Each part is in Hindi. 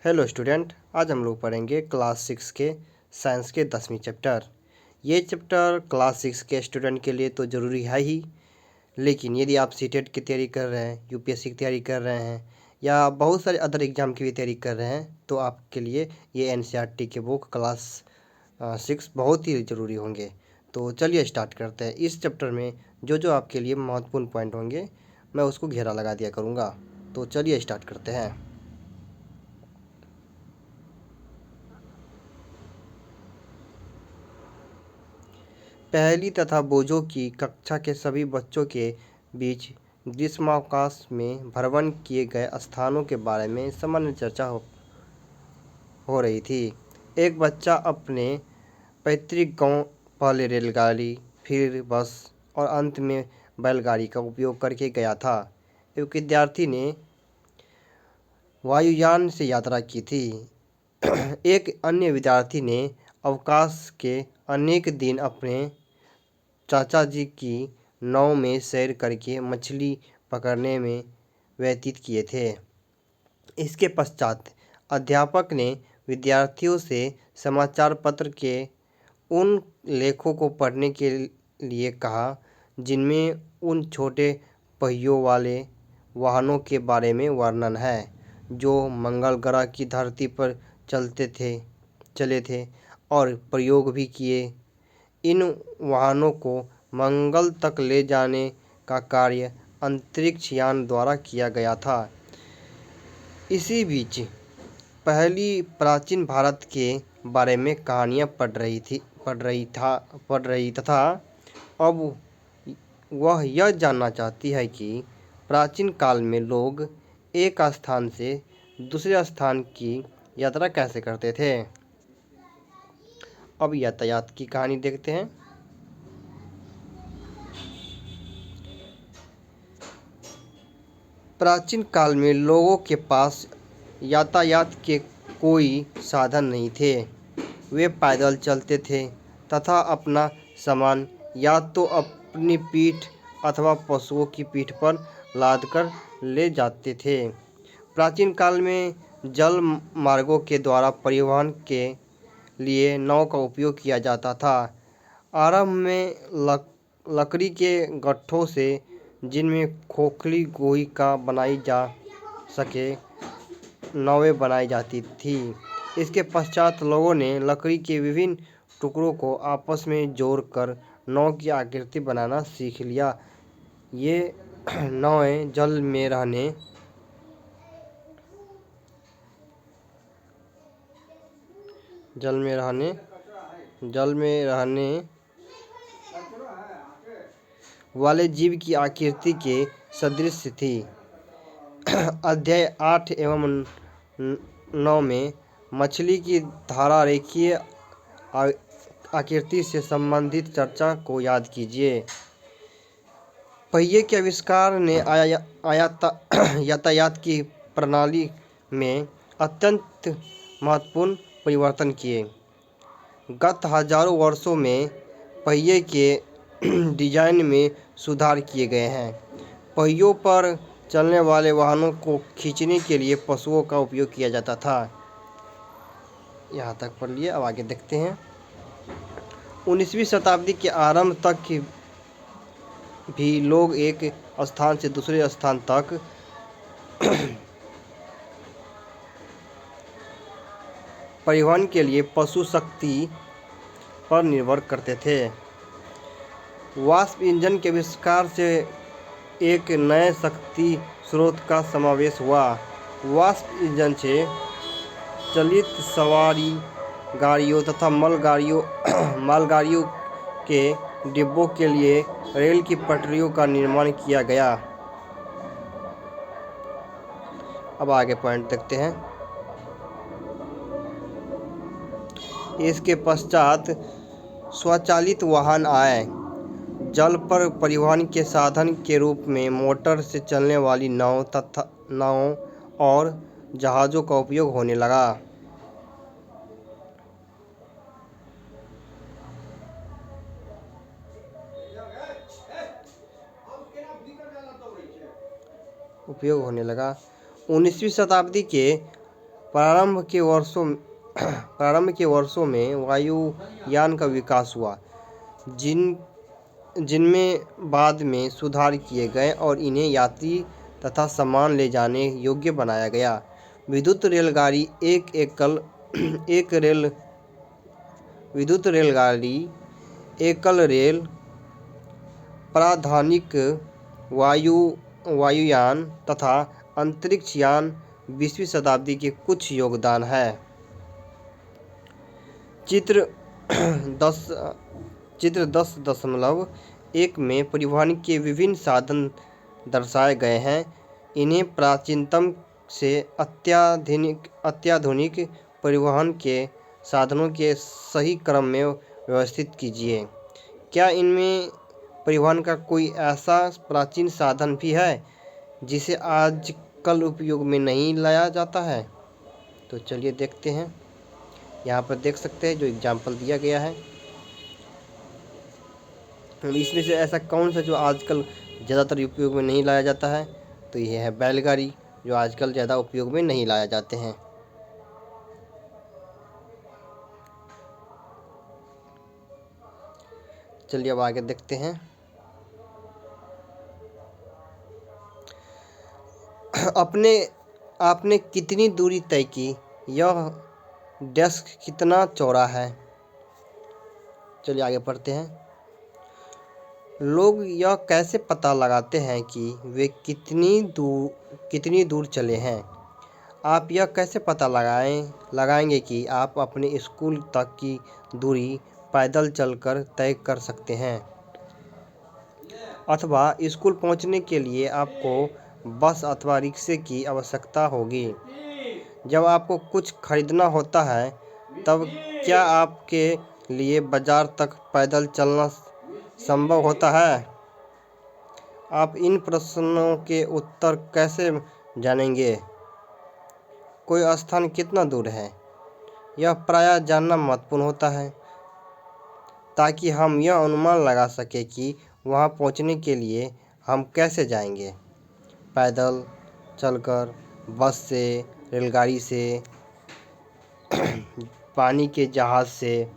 हेलो स्टूडेंट, आज हम लोग पढ़ेंगे क्लास 6 के साइंस के 10वीं चैप्टर। ये चैप्टर क्लास 6 के स्टूडेंट के लिए तो ज़रूरी है ही, लेकिन यदि आप सीटेट की तैयारी कर रहे हैं, यूपीएससी की तैयारी कर रहे हैं या बहुत सारे अदर एग्ज़ाम की भी तैयारी कर रहे हैं तो आपके लिए ये एनसीईआरटी के बुक क्लास 6 बहुत ही ज़रूरी होंगे। तो चलिए स्टार्ट करते हैं। इस चैप्टर में जो जो आपके लिए महत्वपूर्ण पॉइंट होंगे मैं उसको घेरा लगा दिया करूँगा। तो चलिए स्टार्ट करते हैं। पहली तथा बोझों की कक्षा के सभी बच्चों के बीच ग्रीष्मावकाश में भ्रमण किए गए स्थानों के बारे में सामान्य चर्चा हो रही थी। एक बच्चा अपने पैतृक गांव पहले रेलगाड़ी, फिर बस और अंत में बैलगाड़ी का उपयोग करके गया था। एक विद्यार्थी ने वायुयान से यात्रा की थी। एक अन्य विद्यार्थी ने अवकाश के अनेक दिन अपने चाचा जी की नाव में सैर करके मछली पकड़ने में व्यतीत किए थे। इसके पश्चात अध्यापक ने विद्यार्थियों से समाचार पत्र के उन लेखों को पढ़ने के लिए कहा जिनमें उन छोटे पहियों वाले वाहनों के बारे में वर्णन है जो मंगल ग्रह की धरती पर चले थे और प्रयोग भी किए। इन वाहनों को मंगल तक ले जाने का कार्य अंतरिक्ष यान द्वारा किया गया था। इसी बीच पहली प्राचीन भारत के बारे में कहानियाँ पढ़ रही तथा अब वह यह जानना चाहती है कि प्राचीन काल में लोग एक स्थान से दूसरे स्थान की यात्रा कैसे करते थे। अब यातायात की कहानी देखते हैं। प्राचीन काल में लोगों के पास यातायात के कोई साधन नहीं थे। वे पैदल चलते थे तथा अपना सामान या तो अपनी पीठ अथवा पशुओं की पीठ पर लादकर ले जाते थे। प्राचीन काल में जल मार्गों के द्वारा परिवहन के लिए नाव का उपयोग किया जाता था। आरंभ में लकड़ी के गट्ठों से, जिनमें खोखली गोही का बनाई जा सके, नावें बनाई जाती थी। इसके पश्चात लोगों ने लकड़ी के विभिन्न टुकड़ों को आपस में जोड़कर नाव की आकृति बनाना सीख लिया। ये नावें जल में रहने वाले जीव की आकृति के सदृश थी। अध्याय 8 एवं 9 में मछली की धारा रेखीय आकृति से संबंधित चर्चा को याद कीजिए। पहिए के आविष्कार ने यातायात की प्रणाली में अत्यंत महत्वपूर्ण परिवर्तन किए। गत हजारों वर्षों में पहिए के डिजाइन में सुधार किए गए हैं। पहियों पर चलने वाले वाहनों को खींचने के लिए पशुओं का उपयोग किया जाता था। यहाँ तक पढ़ लिए, अब आगे देखते हैं। 19वीं शताब्दी के आरंभ तक भी लोग एक स्थान से दूसरे स्थान तक परिवहन के लिए पशु शक्ति पर निर्भर करते थे। वाष्प इंजन के आविष्कार से एक नए शक्ति स्रोत का समावेश हुआ। वाष्प इंजन से चलित सवारी गाड़ियों तथा मालगाड़ियों के डिब्बों के लिए रेल की पटरियों का निर्माण किया गया। अब आगे पॉइंट देखते हैं। इसके पश्चात स्वचालित वाहन आए। जल पर परिवहन के साधन के रूप में मोटर से चलने वाली नावों और जहाज़ों का उपयोग होने लगा। उपयोग होने लगा। 19वीं शताब्दी के प्रारंभ के वर्षों में वायुयान का विकास हुआ, जिनमें बाद में सुधार किए गए और इन्हें यात्री तथा सामान ले जाने योग्य बनाया गया। विद्युत रेलगाड़ी एकल रेल प्राधानिक वायुयान तथा अंतरिक्ष यान 20वीं शताब्दी के कुछ योगदान है। चित्र 10.1 में परिवहन के विभिन्न साधन दर्शाए गए हैं। इन्हें प्राचीनतम से अत्याधुनिक परिवहन के साधनों के सही क्रम में व्यवस्थित कीजिए। क्या इनमें परिवहन का कोई ऐसा प्राचीन साधन भी है जिसे आजकल उपयोग में नहीं लाया जाता है? तो चलिए देखते हैं। यहाँ पर देख सकते हैं जो एग्जाम्पल दिया गया है, इसमें से ऐसा कौन सा जो आजकल ज़्यादातर उपयोग में नहीं लाया जाता है? तो यह है बैलगाड़ी, जो आजकल ज़्यादा उपयोग में नहीं लाया जाते हैं। चलिए अब आगे देखते हैं। आपने कितनी दूरी तय की? यह डेस्क कितना चौड़ा है? चलिए आगे पढ़ते हैं। लोग यह कैसे पता लगाते हैं कि वे कितनी दूर चले हैं? आप यह कैसे पता लगाएंगे कि आप अपने स्कूल तक की दूरी पैदल चलकर तय कर सकते हैं, अथवा स्कूल पहुंचने के लिए आपको बस अथवा रिक्शे की आवश्यकता होगी। जब आपको कुछ खरीदना होता है, तब क्या आपके लिए बाजार तक पैदल चलना संभव होता है? आप इन प्रश्नों के उत्तर कैसे जानेंगे? कोई स्थान कितना दूर है? यह प्रायः जानना महत्वपूर्ण होता है, ताकि हम यह अनुमान लगा सकें कि वहां पहुंचने के लिए हम कैसे जाएंगे। पैदल चलकर, बस से, रेलगाड़ी से, पानी के जहाज से,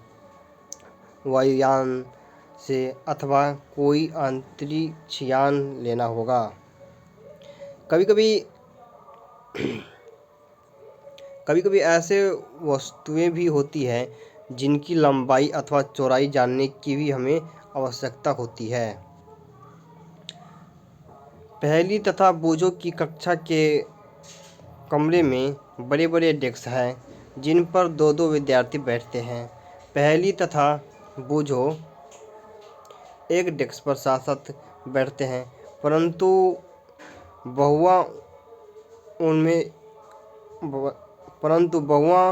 वायुयान से अथवा कोई अंतरिक्ष यान लेना होगा। कभी-कभी ऐसे वस्तुएं भी होती हैं जिनकी लंबाई अथवा चौड़ाई जानने की भी हमें आवश्यकता होती है। पहली तथा बूझो की कक्षा के कमरे में बड़े-बड़े डेस्क हैं, जिन पर 2-2 विद्यार्थी बैठते हैं। पहली तथा बूझो एक डेस्क पर साथ-साथ बैठते हैं, परंतु बहुआ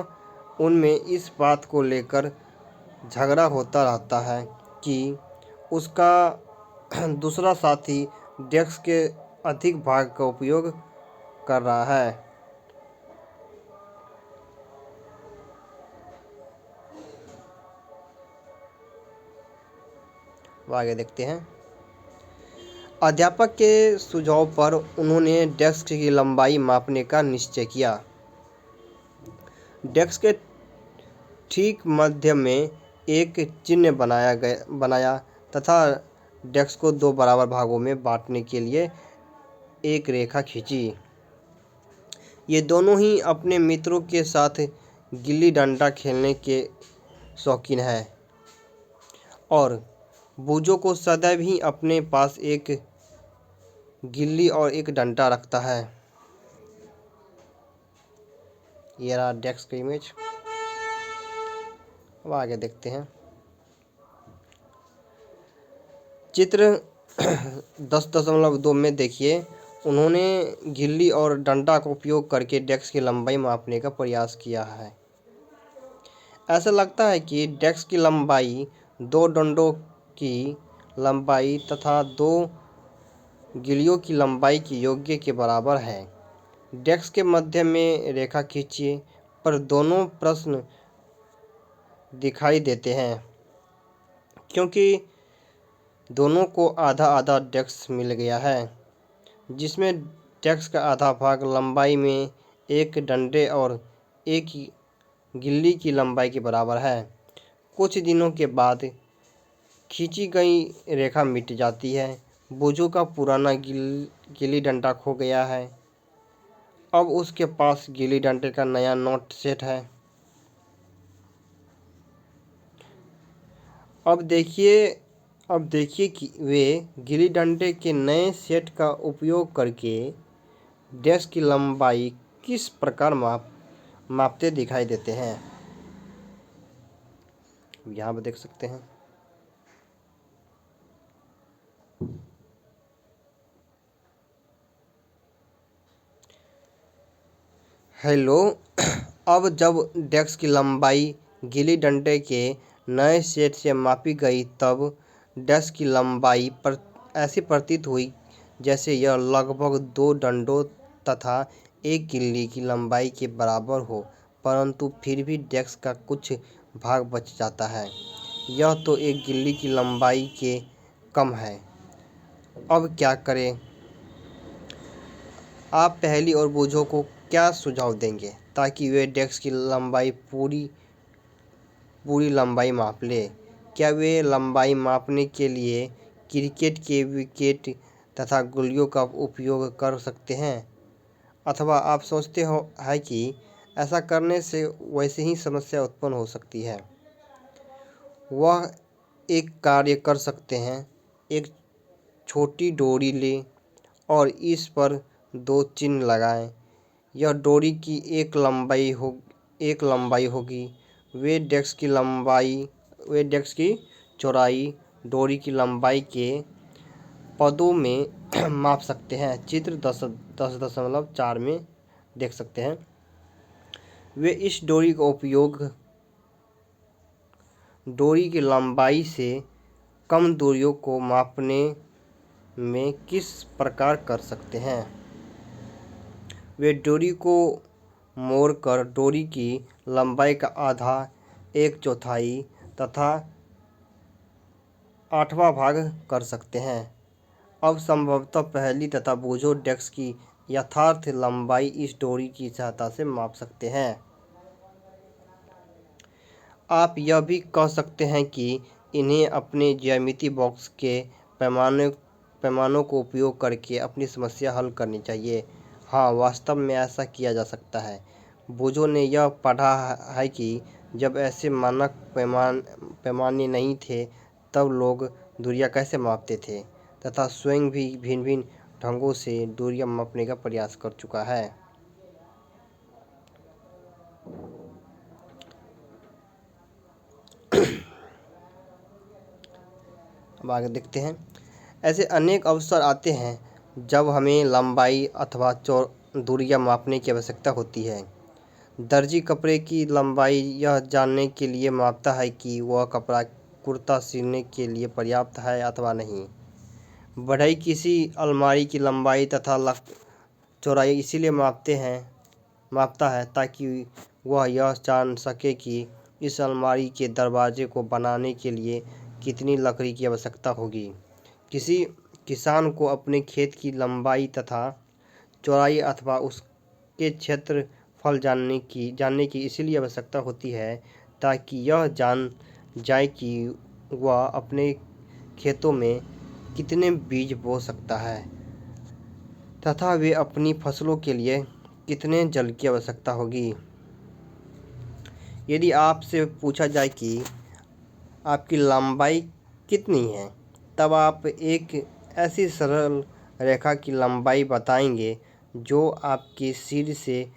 उनमें इस बात को लेकर झगड़ा होता रहता है कि उसका दूसरा साथी डेस्क के अधिक भाग का उपयोग कर रहा है। आगे देखते हैं। अध्यापक के सुझाव पर उन्होंने डेस्क की लंबाई मापने का निश्चय किया। डेस्क के ठीक मध्य में एक चिन्ह बनाया तथा डेस्क को 2 बराबर भागों में बांटने के लिए एक रेखा खींची। ये दोनों ही अपने मित्रों के साथ गिल्ली डंडा खेलने के शौकीन हैं और बूझो को सदैव ही अपने पास एक गिल्ली और एक डंडा रखता है। ये रहा डेस्क का इमेज। अब आगे देखते हैं। चित्र 10.2 में देखिए, उन्होंने गिल्ली और डंडा का उपयोग करके डेस्क की लंबाई मापने का प्रयास किया है। ऐसा लगता है कि डेस्क की लंबाई 2 डंडों की लंबाई तथा 2 गिल्लियों की लंबाई के योग्य के बराबर है। डेस्क के मध्य में रेखा खींचिए, पर दोनों प्रश्न दिखाई देते हैं, क्योंकि दोनों को आधा-आधा डेस्क मिल गया है, जिसमें डेस्क का आधा भाग लंबाई में एक डंडे और एक गिल्ली की लंबाई के बराबर है। कुछ दिनों के बाद खींची गई रेखा मिट जाती है। बोझों का पुराना गिल्ली डंडा खो गया है। अब उसके पास गिल्ली डंडे का नया नोट सेट है। अब देखिए कि वे गिल्ली डंडे के नए सेट का उपयोग करके डेस्क की लंबाई किस प्रकार मापते दिखाई देते हैं। यहाँ पर देख सकते हैं। हेलो। अब जब डेस्क की लंबाई गिल्ली डंडे के नए सेट से मापी गई तब डेस्क की लंबाई पर ऐसी प्रतीत हुई जैसे यह लगभग 2 डंडों तथा एक गिल्ली की लंबाई के बराबर हो, परंतु फिर भी डेस्क का कुछ भाग बच जाता है। यह तो एक गिल्ली की लंबाई के कम है। अब क्या करें? आप पहेली और बोझों को क्या सुझाव देंगे ताकि वे डेस्क की लंबाई पूरी लंबाई माप ले? क्या वे लंबाई मापने के लिए क्रिकेट के विकेट तथा गुल्लियों का उपयोग कर सकते हैं? अथवा आप सोचते हो है कि ऐसा करने से वैसे ही समस्या उत्पन्न हो सकती है? वह एक कार्य कर सकते हैं। एक छोटी डोरी लें और इस पर 2 चिन्ह लगाएं। यह डोरी की एक लंबाई होगी। वे डेस्क की चौड़ाई डोरी की लंबाई के पदों में माप सकते हैं। चित्र 10.4 में देख सकते हैं। वे इस डोरी का उपयोग डोरी की लंबाई से कम दूरियों को मापने में किस प्रकार कर सकते हैं? वे डोरी को मोड़कर डोरी की लंबाई का आधा, 1/4 तथा 8वां भाग कर सकते हैं। अब संभवतः पहेली तथा बोझों डेस्क की यथार्थ लंबाई इस डोरी की सहायता से माप सकते हैं। आप यह भी कह सकते हैं कि इन्हें अपने ज्यामिति बॉक्स के पैमानों को उपयोग करके अपनी समस्या हल करनी चाहिए। हाँ, वास्तव में ऐसा किया जा सकता है। बोझों ने यह पढ़ा है कि जब ऐसे मानक पैमाने नहीं थे तब लोग दूरियां कैसे मापते थे तथा स्वयं भी भिन्न-भिन्न ढंगों से दूरियां मापने का प्रयास कर चुका है। अब आगे देखते हैं। ऐसे अनेक अवसर आते हैं जब हमें लंबाई अथवा दूरियां मापने की आवश्यकता होती है। दर्जी कपड़े की लंबाई यह जानने के लिए मापता है कि वह कपड़ा कुर्ता सिलने के लिए पर्याप्त है अथवा नहीं। बढ़ई किसी अलमारी की लंबाई तथा चौड़ाई इसीलिए मापता है ताकि वह यह जान सके कि इस अलमारी के दरवाजे को बनाने के लिए कितनी लकड़ी की आवश्यकता होगी। किसी किसान को अपने खेत की लंबाई तथा चौड़ाई अथवा उसके क्षेत्रफल जानने की इसलिए आवश्यकता होती है ताकि यह जान जाए कि वह अपने खेतों में कितने बीज बो सकता है तथा वे अपनी फसलों के लिए कितने जल की आवश्यकता होगी। यदि आपसे पूछा जाए कि आपकी लंबाई कितनी है, तब आप एक ऐसी सरल रेखा की लंबाई बताएंगे जो आपके सिर से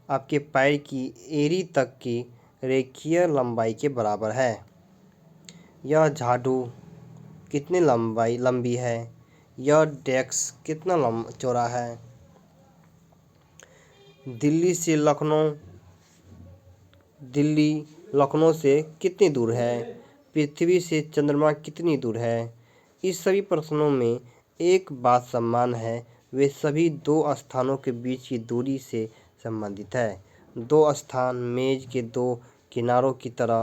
आपके पैर की एड़ी तक की रेखीय लंबाई के बराबर है। यह झाड़ू कितनी लंबी है? यह डेस्क कितना चौड़ा है? दिल्ली लखनऊ से कितनी दूर है? पृथ्वी से चंद्रमा कितनी दूर है? इस सभी प्रश्नों में एक बात समान है, वे सभी 2 स्थानों के बीच की दूरी से संबंधित है। 2 स्थान मेज के 2 किनारों की तरह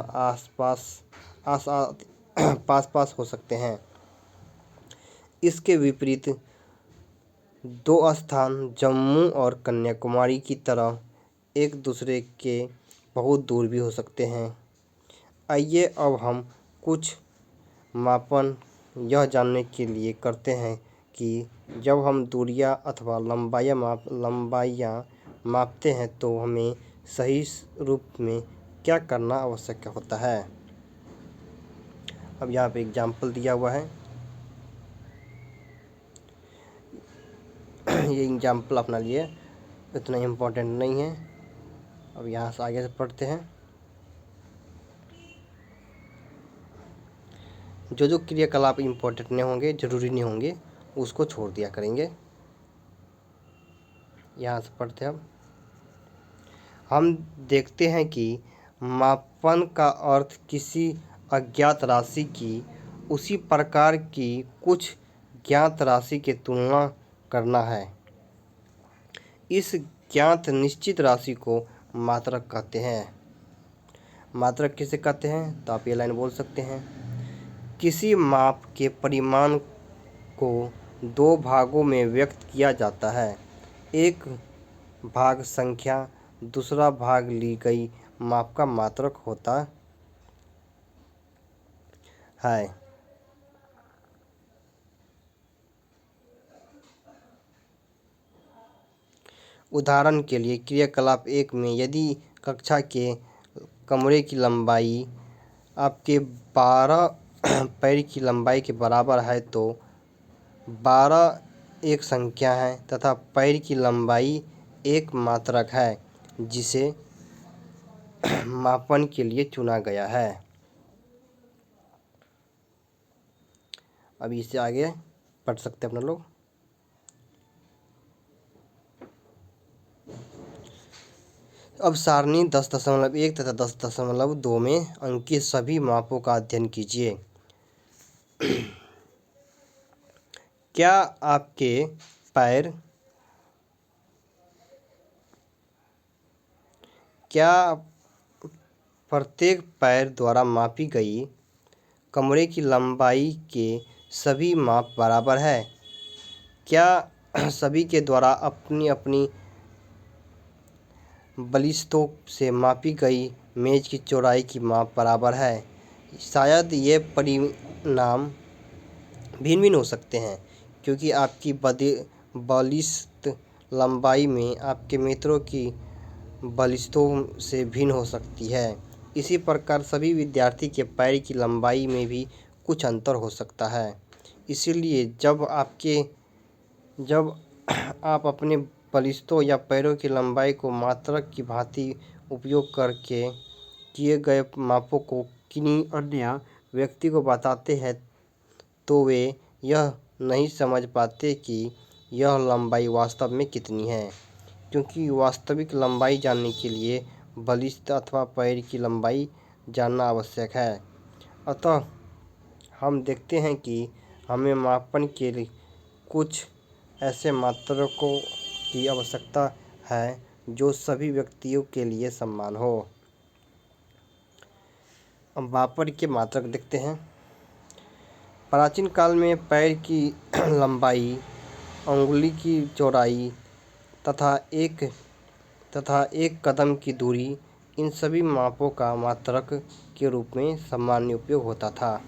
पास-पास हो सकते हैं। इसके विपरीत 2 स्थान जम्मू और कन्याकुमारी की तरह एक दूसरे के बहुत दूर भी हो सकते हैं। आइए अब हम कुछ मापन यह जानने के लिए करते हैं कि जब हम दूरियां अथवा लंबाइयां मापते हैं तो हमें सही रूप में क्या करना आवश्यक होता है। अब यहाँ पे एग्जाम्पल दिया हुआ है, ये एग्जाम्पल अपना लिए इतना इम्पोर्टेंट नहीं है। अब यहाँ से आगे से पढ़ते हैं। जो जो क्रियाकलाप इम्पोर्टेंट नहीं होंगे, जरूरी नहीं होंगे, उसको छोड़ दिया करेंगे। यहाँ से पढ़ते हैं। हम देखते हैं कि मापन का अर्थ किसी अज्ञात राशि की उसी प्रकार की कुछ ज्ञात राशि की तुलना करना है। इस ज्ञात निश्चित राशि को मात्रक कहते हैं। मात्रक किसे कहते हैं, तो आप ये लाइन बोल सकते हैं। किसी माप के परिमाण को दो भागों में व्यक्त किया जाता है। एक भाग संख्या, दूसरा भाग ली गई माप का मात्रक होता है। उदाहरण के लिए क्रियाकलाप 1 में यदि कक्षा के कमरे की लंबाई आपके 12 पैर की लंबाई के बराबर है तो 12 एक संख्या है तथा पैर की लंबाई एक मात्रक है जिसे मापन के लिए चुना गया है। अब इससे आगे पढ़ सकते हैं अपना लोग। अब सारणी 10.1 तथा 10.2 में अंकित सभी मापों का अध्ययन कीजिए। क्या आपके पैर क्या प्रत्येक पैर द्वारा मापी गई कमरे की लंबाई के सभी माप बराबर है? क्या सभी के द्वारा अपनी अपनी बलिष्ठों से मापी गई मेज की चौड़ाई की माप बराबर है? शायद ये परिणाम भिन्न भिन्न हो सकते हैं क्योंकि आपकी बलिष्ठ लंबाई में आपके मित्रों की बलिष्ठों से भिन्न हो सकती है। इसी प्रकार सभी विद्यार्थी के पैर की लंबाई में भी कुछ अंतर हो सकता है। इसलिए जब आप अपने बलिष्ठों या पैरों की लंबाई को मात्रक की भांति उपयोग करके किए गए मापों को किन्हीं अन्य व्यक्ति को बताते हैं तो वे यह नहीं समझ पाते कि यह लंबाई वास्तव में कितनी है, क्योंकि वास्तविक लंबाई जानने के लिए बलिष्ठ अथवा पैर की लंबाई जानना आवश्यक है। अतः हम देखते हैं कि हमें मापन के लिए कुछ ऐसे मात्रकों की आवश्यकता है जो सभी व्यक्तियों के लिए समान हो। अब मापन के मात्रक देखते हैं। प्राचीन काल में पैर की लंबाई, अंगुली की चौड़ाई तथा एक कदम की दूरी, इन सभी मापों का मात्रक के रूप में सामान्य उपयोग होता था।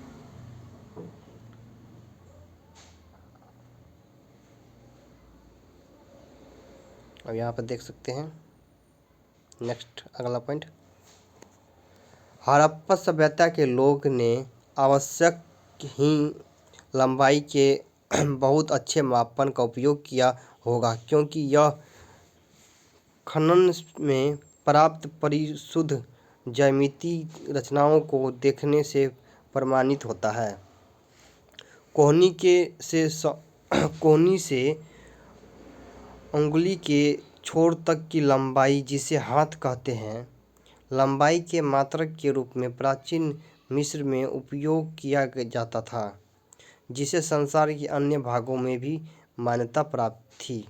अब यहाँ पर देख सकते हैं नेक्स्ट अगला पॉइंट। हड़प्पा सभ्यता के लोग ने आवश्यक ही लंबाई के बहुत अच्छे मापन का उपयोग किया होगा क्योंकि यह खनन में प्राप्त परिशुद्ध ज्यामितीय रचनाओं को देखने से प्रमाणित होता है। कोहनी से अंगुली के छोर तक की लंबाई, जिसे हाथ कहते हैं, लंबाई के मात्रक के रूप में प्राचीन मिस्र में उपयोग किया जाता था, जिसे संसार के अन्य भागों में भी मान्यता प्राप्त थी।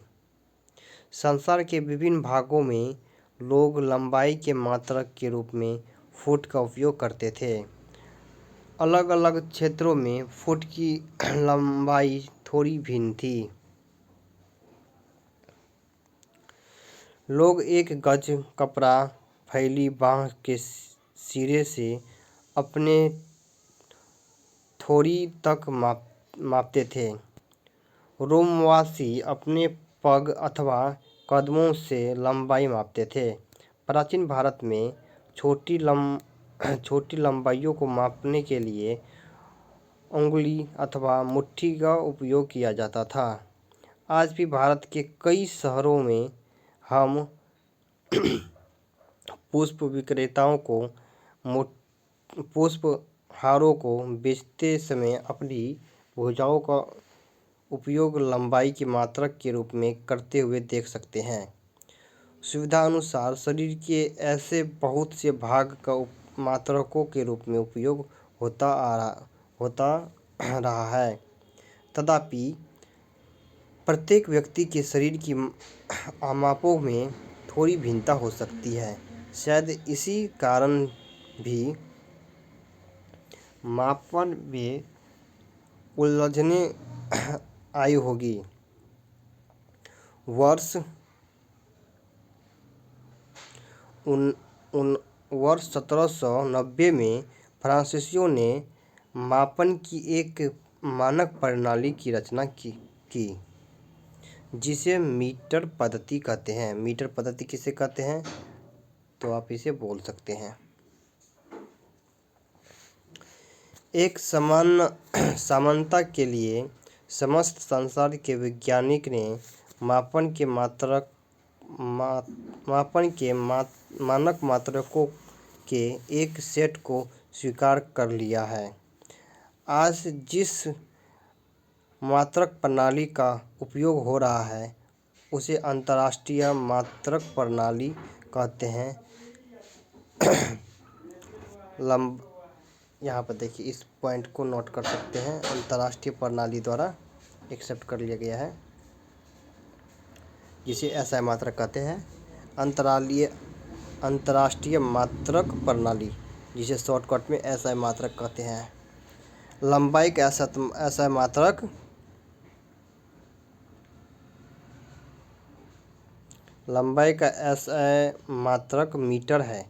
संसार के विभिन्न भागों में लोग लंबाई के मात्रक के रूप में फुट का उपयोग करते थे। अलग अलग क्षेत्रों में फुट की लंबाई थोड़ी भिन्न थी। लोग एक गज कपड़ा फैली बाँह के सिरे से अपने थोड़ी तक मापते थे। रोमवासी अपने पग अथवा कदमों से लंबाई मापते थे। प्राचीन भारत में छोटी लंबाइयों को मापने के लिए उंगली अथवा मुट्ठी का उपयोग किया जाता था। आज भी भारत के कई शहरों में हम पुष्प विक्रेताओं को पुष्प हारों को बेचते समय अपनी भुजाओं का उपयोग लंबाई की मात्रक के रूप में करते हुए देख सकते हैं। सुविधा अनुसार शरीर के ऐसे बहुत से भाग का मात्रकों के रूप में उपयोग होता रहा है। तथापि प्रत्येक व्यक्ति के शरीर की मापों में थोड़ी भिन्नता हो सकती है। शायद इसी कारण भी मापन में उलझने आई होगी। वर्ष 1790 में फ्रांसीसियों ने मापन की एक मानक प्रणाली की रचना की जिसे मीटर पद्धति कहते हैं। मीटर पद्धति किसे कहते हैं तो आप इसे बोल सकते हैं। एक समानता के लिए समस्त संसार के वैज्ञानिक ने मापन के मानक मात्रकों के एक सेट को स्वीकार कर लिया है। आज जिस मात्रक प्रणाली का उपयोग हो रहा है उसे अंतर्राष्ट्रीय मात्रक प्रणाली कहते हैं। यहाँ पर देखिए, इस पॉइंट को नोट कर सकते हैं। अंतर्राष्ट्रीय प्रणाली द्वारा एक्सेप्ट कर लिया गया है, जिसे SI मात्रक कहते हैं। अंतर्राष्ट्रीय मात्रक प्रणाली, जिसे शॉर्टकट में SI मात्रक कहते हैं। लंबाई का SI मात्रक मीटर है।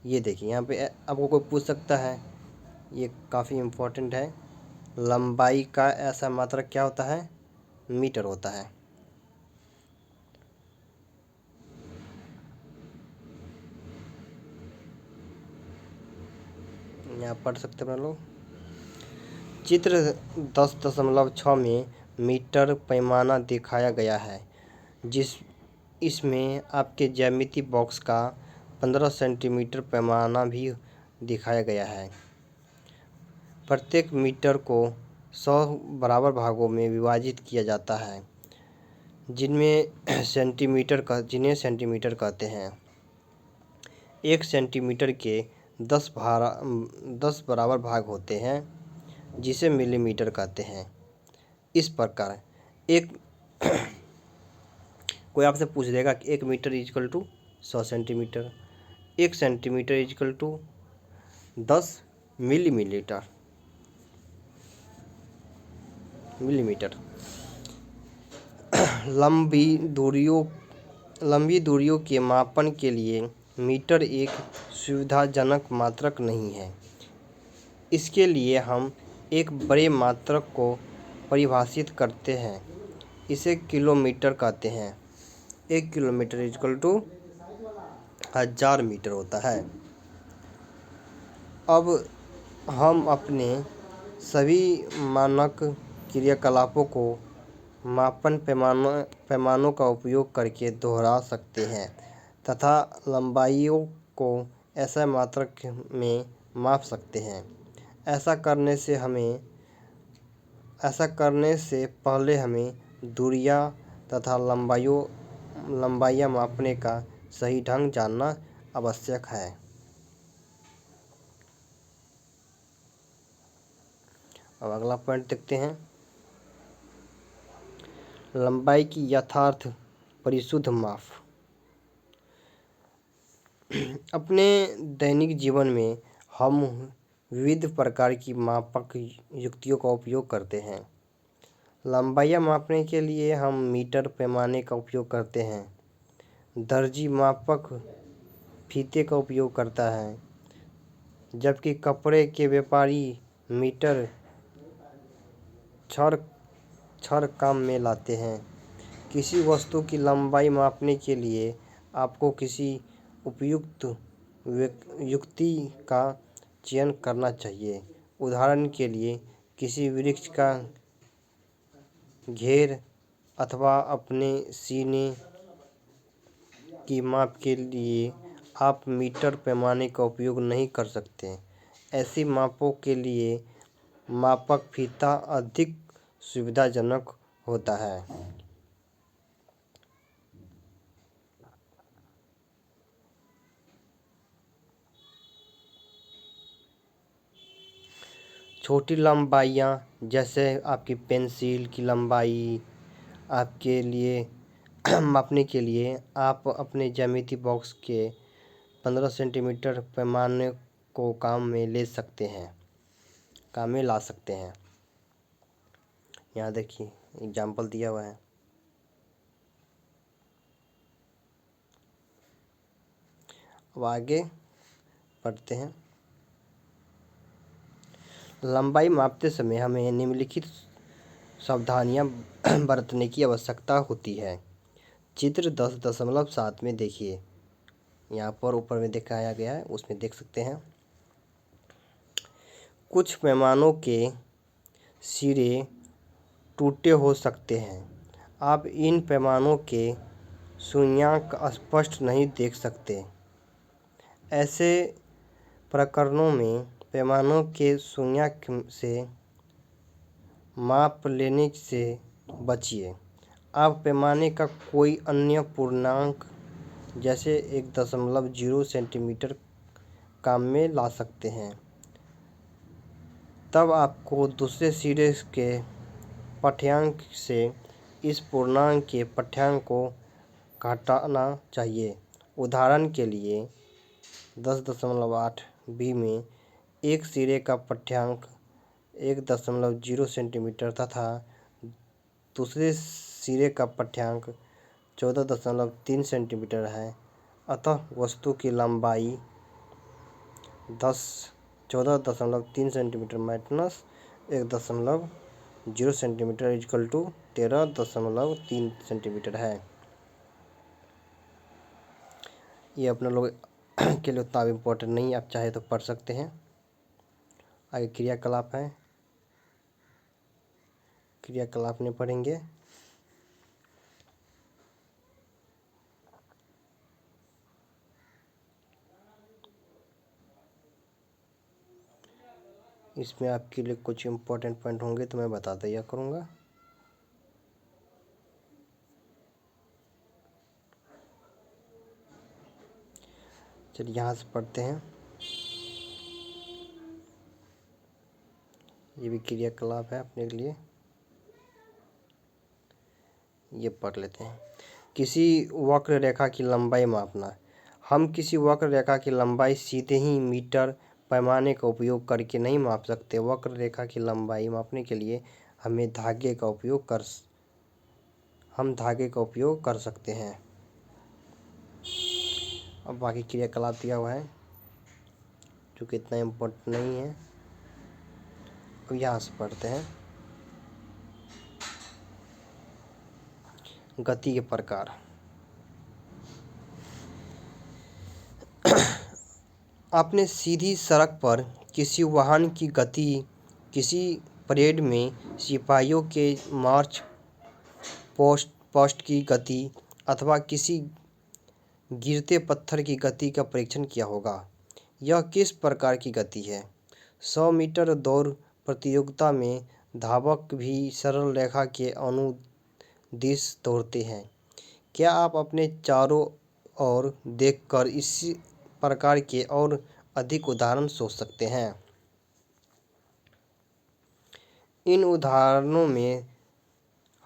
ये देखिए, यहाँ पे आपको कोई पूछ सकता है, ये काफ़ी इम्पोर्टेंट है। लंबाई का SI मात्रक क्या होता है? मीटर होता है। यहाँ पढ़ सकते हैं लोग। चित्र 10.6 में मीटर पैमाना दिखाया गया है, इसमें आपके ज्यामिति बॉक्स का 15 सेंटीमीटर पैमाना भी दिखाया गया है। प्रत्येक मीटर को 100 बराबर भागों में विभाजित किया जाता है, जिन्हें सेंटीमीटर कहते हैं। 1 सेंटीमीटर के 10 बराबर भाग होते हैं, जिसे मिलीमीटर कहते हैं। इस प्रकार कोई आपसे पूछ देगा कि 1 metre equal to 100 centimetre, 1 centimetre equal to 10 millimetre. लंबी दूरियों के मापन के लिए मीटर एक सुविधाजनक मात्रक नहीं है। इसके लिए हम एक बड़े मात्रक को परिभाषित करते हैं, इसे किलोमीटर कहते हैं। 1 किलोमीटर इक्वल टू 1000 मीटर होता है। अब हम अपने सभी मानक क्रियाकलापों को मापन पैमानों का उपयोग करके दोहरा सकते हैं तथा लंबाइयों को SI मात्रक में माप सकते हैं। ऐसा करने से पहले हमें दूरियां तथा लंबाइयां मापने का सही ढंग जानना आवश्यक है। अब अगला पॉइंट देखते हैं। लंबाई की यथार्थ परिशुद्ध माप। अपने दैनिक जीवन में हम विविध प्रकार की मापक युक्तियों का उपयोग करते हैं। लंबाइयाँ मापने के लिए हम मीटर पैमाने का उपयोग करते हैं। दर्जी मापक फीते का उपयोग करता है, जबकि कपड़े के व्यापारी मीटर छड़ काम में लाते हैं। किसी वस्तु की लंबाई मापने के लिए आपको किसी उपयुक्त युक्ति का चयन करना चाहिए। उदाहरण के लिए, किसी वृक्ष का घेर अथवा अपने सीने की माप के लिए आप मीटर पैमाने का उपयोग नहीं कर सकते। ऐसी मापों के लिए मापक फीता अधिक सुविधाजनक होता है। छोटी लंबाइयाँ जैसे आपकी पेंसिल की लंबाई आपके लिए मापने के लिए आप अपने ज्यामिति बॉक्स के 15 सेंटीमीटर पैमाने को काम में ला सकते हैं। यहाँ देखिए एग्जाम्पल दिया हुआ है। अब आगे पढ़ते हैं। लंबाई मापते समय हमें निम्नलिखित सावधानियां बरतने की आवश्यकता होती है। चित्र 10.7 में देखिए, यहाँ पर ऊपर में दिखाया गया है, उसमें देख सकते हैं। कुछ पैमानों के सिरे टूटे हो सकते हैं। आप इन पैमानों के शून्यांक स्पष्ट नहीं देख सकते। ऐसे प्रकरणों में पैमानों के शून्यांक से माप लेने से बचिए। आप पैमाने का कोई अन्य पूर्णांक जैसे 1.0 सेंटीमीटर काम में ला सकते हैं। तब आपको दूसरे सिरे के पाठ्यांक से इस पूर्णांक के पाठ्यांक को घटाना चाहिए। उदाहरण के लिए 10.8 बी में एक सिरे का पाठ्यांक 1.0 सेंटीमीटर तथा दूसरे सिरे का पाठ्यांक 14.3 सेंटीमीटर है। अतः वस्तु की लंबाई 14.3 centimetre minus 1.0 centimetre equal to 13.3 centimetre है। ये अपने लोग के लिए उतना इम्पोर्टेंट नहीं, आप चाहे तो पढ़ सकते हैं। आगे क्रियाकलाप है, क्रियाकलाप नहीं पढ़ेंगे। इसमें आपके लिए कुछ इम्पोर्टेंट पॉइंट होंगे तो मैं बता दिया करूँगा। चलिए यहाँ से पढ़ते हैं। ये भी क्रियाकलाप है अपने लिए, ये पढ़ लेते हैं। किसी वक्र रेखा की लंबाई मापना। हम किसी वक्र रेखा की लंबाई सीधे ही मीटर पैमाने का उपयोग करके नहीं माप सकते। वक्र रेखा की लंबाई मापने के लिए हम धागे का उपयोग कर सकते हैं। अब बाकी क्रियाकलाप दिया हुआ है जो कि इतना इम्पोर्टेंट नहीं है। अब यहाँ से पढ़ते हैं। गति के प्रकार। आपने सीधी सड़क पर किसी वाहन की गति, किसी परेड में सिपाहियों के मार्च पास्ट की गति अथवा किसी गिरते पत्थर की गति का परीक्षण किया होगा। यह किस प्रकार की गति है? 100 मीटर दौड़ प्रतियोगिता में धावक भी सरल रेखा के अनुदिश दौड़ते हैं। क्या आप अपने चारों ओर देखकर इसी प्रकार के और अधिक उदाहरण सोच सकते हैं? इन उदाहरणों में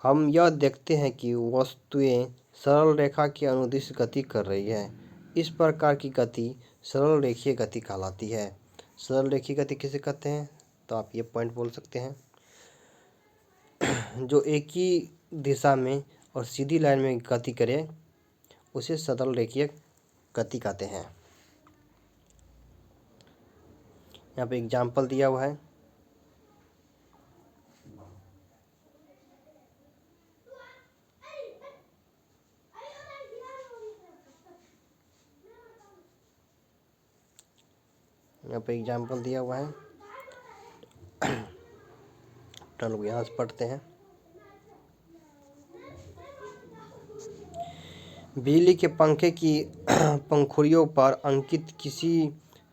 हम यह देखते हैं कि वस्तुएं सरल रेखा के अनुदिश गति कर रही है। इस प्रकार की गति सरल रेखीय गति कहलाती है। सरल रेखीय गति किसे कहते हैं? तो आप ये पॉइंट बोल सकते हैं। जो एक ही दिशा में और सीधी लाइन में गति करे उसे सरल रेखीय गति कहते हैं। यहाँ पे एग्जाम्पल दिया हुआ है। यहाँ पे एग्जाम्पल दिया हुआ है, चलो यहाँ से पढ़ते हैं। बिजली के पंखे की पंखुड़ियों पर अंकित किसी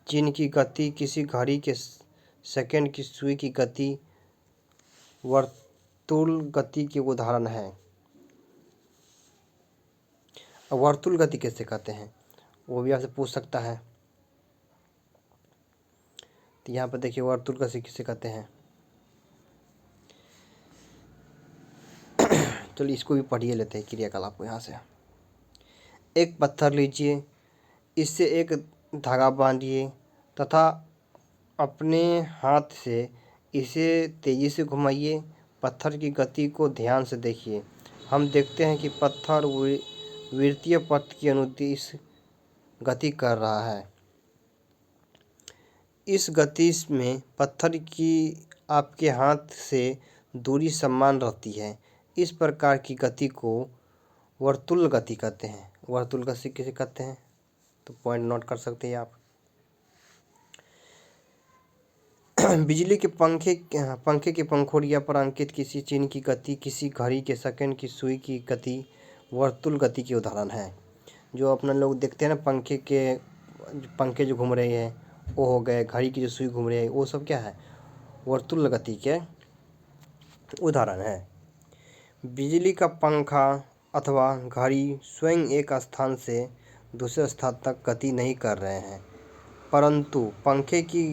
चिन्ह की गति किसी घड़ी के सेकंड की सुई की गति वर्तुल गति के उदाहरण है। अब वर्तुल गति कैसे कहते हैं वो भी आपसे पूछ सकता है। तो यहाँ पर देखिए वर्तुल गति किसे कहते हैं। चलिए इसको भी पढ़िए लेते हैं क्रियाकलाप को। यहाँ से एक पत्थर लीजिए, इससे एक धागा बांधिए तथा अपने हाथ से इसे तेजी से घुमाइए। पत्थर की गति को ध्यान से देखिए। हम देखते हैं कि पत्थर वृत्तीय पथ की अनुदिश गति कर रहा है। इस गति में पत्थर की आपके हाथ से दूरी समान रहती है। इस प्रकार की गति को वर्तुल गति कहते हैं। वर्तुल गति किसे कहते हैं तो पॉइंट नोट कर सकते हैं आप। बिजली के पंखे की पंखुड़ियों पर अंकित किसी चिन्ह की गति किसी घड़ी के सेकंड की सुई की गति वर्तुल गति के उदाहरण है। जो अपना लोग देखते हैं ना, पंखे जो घूम रहे हैं वो हो गए, घड़ी की जो सुई घूम रही है वो सब क्या है, वर्तुल गति के उदाहरण है। बिजली का पंखा अथवा घड़ी स्वयं एक स्थान से दूसरे स्थान तक गति नहीं कर रहे हैं, परंतु पंखे की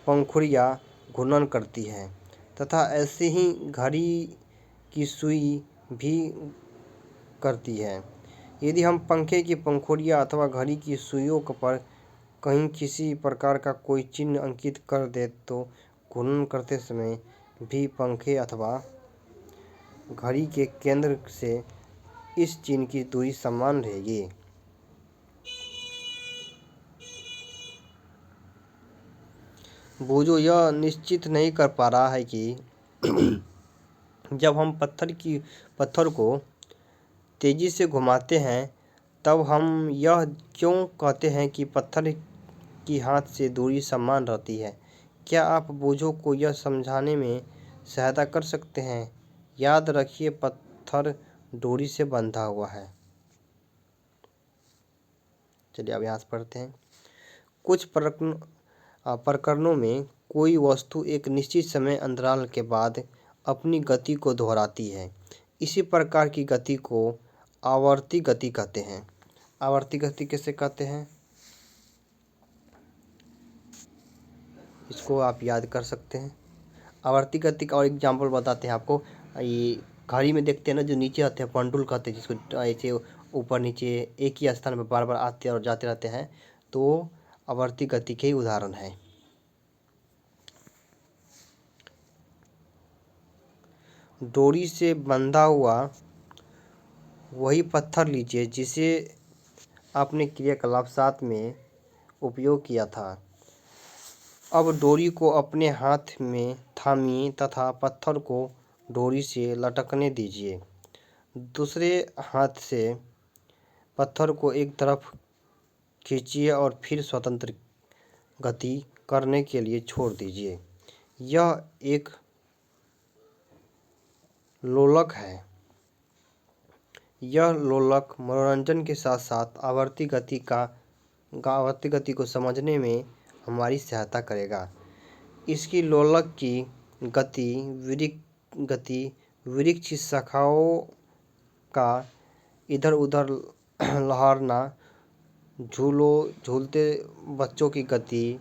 पंखुड़ियाँ घूर्णन करती हैं तथा ऐसे ही घड़ी की सुई भी करती है। यदि हम पंखे की पंखुड़ियाँ अथवा घड़ी की सुइयों पर कहीं किसी प्रकार का कोई चिन्ह अंकित कर दे तो घूर्णन करते समय भी पंखे अथवा घड़ी के केंद्र से इस चिन्ह की दूरी समान रहेगी। बोझो यह निश्चित नहीं कर पा रहा है कि जब हम पत्थर को तेजी से घुमाते हैं तब हम यह क्यों कहते हैं कि पत्थर की हाथ से दूरी समान रहती है। क्या आप बोझों को यह समझाने में सहायता कर सकते हैं। याद रखिए पत्थर डोरी से बंधा हुआ है। चलिए अब यहाँ से पढ़ते हैं। कुछ प्रकरणों में कोई वस्तु एक निश्चित समय अंतराल के बाद अपनी गति को दोहराती है। इसी प्रकार की गति को आवर्ती गति कहते हैं। आवर्ती गति किसे कहते हैं इसको आप याद कर सकते हैं। आवर्ती गति का और एग्जाम्पल बताते हैं आपको। ये घड़ी में देखते हैं ना, जो नीचे आते हैं पंडुल कहते हैं, जिसको ऐसे ऊपर नीचे एक ही स्थान पर बार बार आते और जाते रहते हैं, तो आवर्ती गति के उदाहरण है। डोरी से बंधा हुआ वही पत्थर लीजिए जिसे आपने क्रियाकलाप 7 में उपयोग किया था। अब डोरी को अपने हाथ में थामिए तथा पत्थर को डोरी से लटकने दीजिए। दूसरे हाथ से पत्थर को एक तरफ खींचिए और फिर स्वतंत्र गति करने के लिए छोड़ दीजिए। यह एक लोलक है। यह लोलक मनोरंजन के साथ साथ आवर्ती गति को समझने में हमारी सहायता करेगा। इसकी लोलक की गति वृक्ष शाखाओं का इधर उधर लहरना, झूलते बच्चों की गति,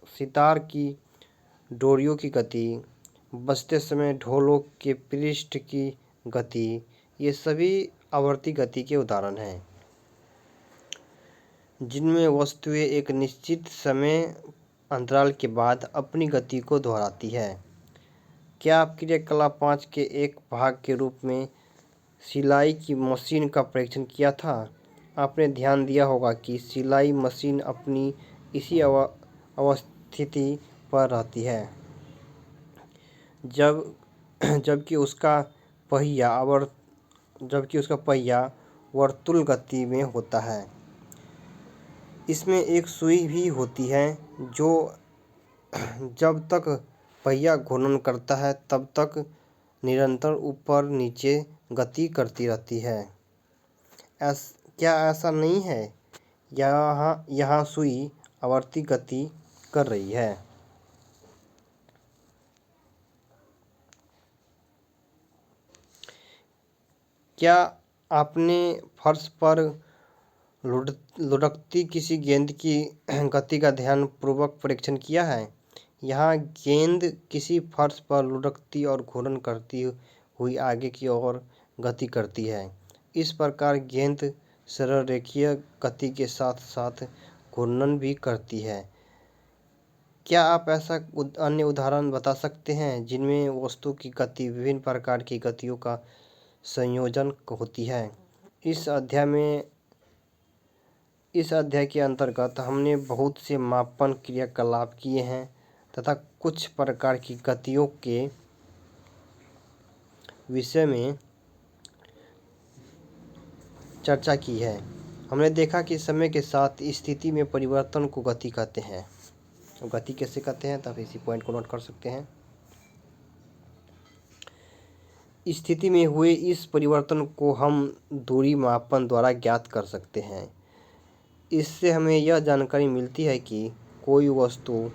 सितार की डोरियों की गति, बजते समय ढोलों के पृष्ठ की गति, ये सभी आवर्ती गति के उदाहरण हैं जिनमें वस्तुएं एक निश्चित समय अंतराल के बाद अपनी गति को दोहराती है। क्या आप क्रियाकलाप 5 के एक भाग के रूप में सिलाई की मशीन का परीक्षण किया था। आपने ध्यान दिया होगा कि सिलाई मशीन अपनी इसी अवस्थिति पर रहती है जबकि उसका पहिया वर्तुल गति में होता है। इसमें एक सुई भी होती है जो जब तक पहिया घूर्णन करता है तब तक निरंतर ऊपर नीचे गति करती रहती है। क्या ऐसा नहीं है? यहाँ सुई आवर्ती गति कर रही है। क्या आपने फर्श पर लुढ़कती किसी गेंद की गति का ध्यानपूर्वक परीक्षण किया है? यहाँ गेंद किसी फर्श पर लुढ़कती और घूर्णन करती हुई आगे की ओर गति करती है। इस प्रकार गेंद सरल रेखीय गति के साथ साथ घूर्णन भी करती है। क्या आप ऐसा अन्य उदाहरण बता सकते हैं जिनमें वस्तु की गति विभिन्न प्रकार की गतियों का संयोजन होती है? इस अध्याय के अंतर्गत हमने बहुत से मापन क्रियाकलाप किए हैं तथा कुछ प्रकार की गतियों के विषय में चर्चा की है। हमने देखा कि समय के साथ स्थिति में परिवर्तन को गति कहते हैं। तो गति कैसे कहते हैं, तब इसी पॉइंट को नोट कर सकते हैं। स्थिति में हुए इस परिवर्तन को हम दूरी मापन द्वारा ज्ञात कर सकते हैं। इससे हमें यह जानकारी मिलती है कि कोई वस्तु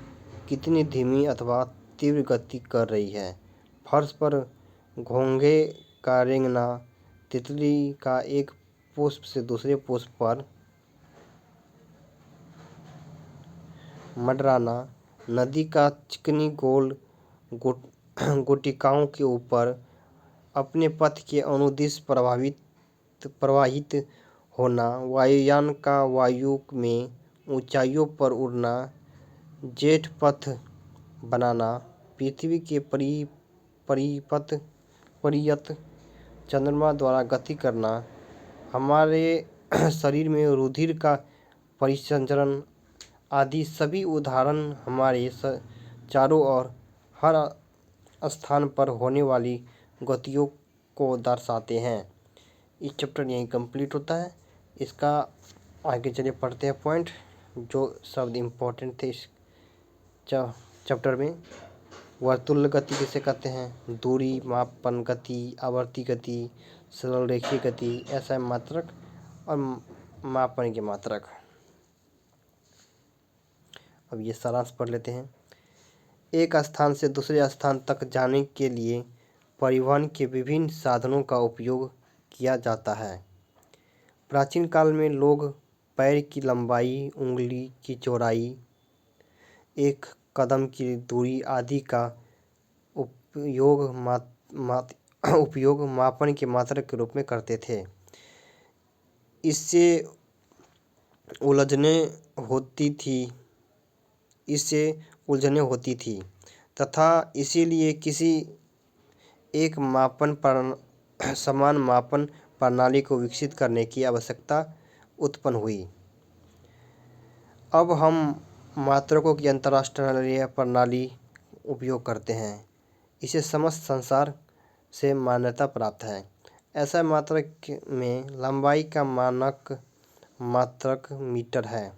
कितनी धीमी अथवा तीव्र गति कर रही है। फर्श पर घोंघे का रेंगना, तितली का एक पुष्प से दूसरे पुष्प पर मंडराना, नदी का चिकनी गोल गुटिकाओं के ऊपर अपने पथ के अनुदिश प्रवाहित होना, वायुयान का वायु में ऊंचाइयों पर उड़ना, जेट पथ बनाना, पृथ्वी के परियत चंद्रमा द्वारा गति करना, हमारे शरीर में रुधिर का परिसंचरण आदि सभी उदाहरण हमारे चारों ओर हर स्थान पर होने वाली गतियों को दर्शाते हैं। इस चैप्टर यहीं कंप्लीट होता है। इसका आगे चलिए पढ़ते हैं पॉइंट जो शब्द इम्पोर्टेंट थे इस चैप्टर में। वर्तुल गति किसे कहते हैं? दूरी मापन गति, आवर्ती गति, सरल रेखीय गति, ऐसा मात्रक और मापन के मात्रक। अब ये सारांश पढ़ लेते हैं। एक स्थान से दूसरे स्थान तक जाने के लिए परिवहन के विभिन्न साधनों का उपयोग किया जाता है। प्राचीन काल में लोग पैर की लंबाई, उंगली की चौड़ाई, एक कदम की दूरी आदि का उपयोग मापन के मात्रक के रूप में करते थे। इससे उलझनें होती थी तथा इसीलिए किसी एक समान मापन प्रणाली को विकसित करने की आवश्यकता उत्पन्न हुई। अब हम मात्रकों की अंतरराष्ट्रीय प्रणाली उपयोग करते हैं। इसे समस्त संसार से मान्यता प्राप्त है। ऐसा मात्रक में लंबाई का मानक मात्रक मीटर है।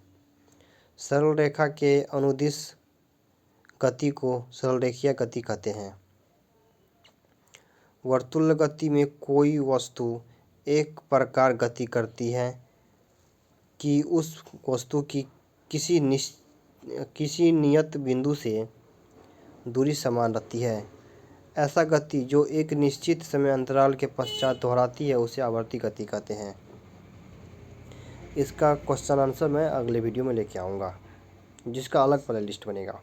सरल रेखा के अनुदिश गति को सरल रेखीय गति कहते हैं। वर्तुल गति में कोई वस्तु एक प्रकार गति करती है कि उस वस्तु की किसी नियत बिंदु से दूरी समान रहती है। ऐसा गति जो एक निश्चित समय अंतराल के पश्चात दोहराती है उसे आवर्ती गति कहते हैं। इसका क्वेश्चन आंसर मैं अगले वीडियो में लेके आऊँगा, जिसका अलग प्ले लिस्ट बनेगा।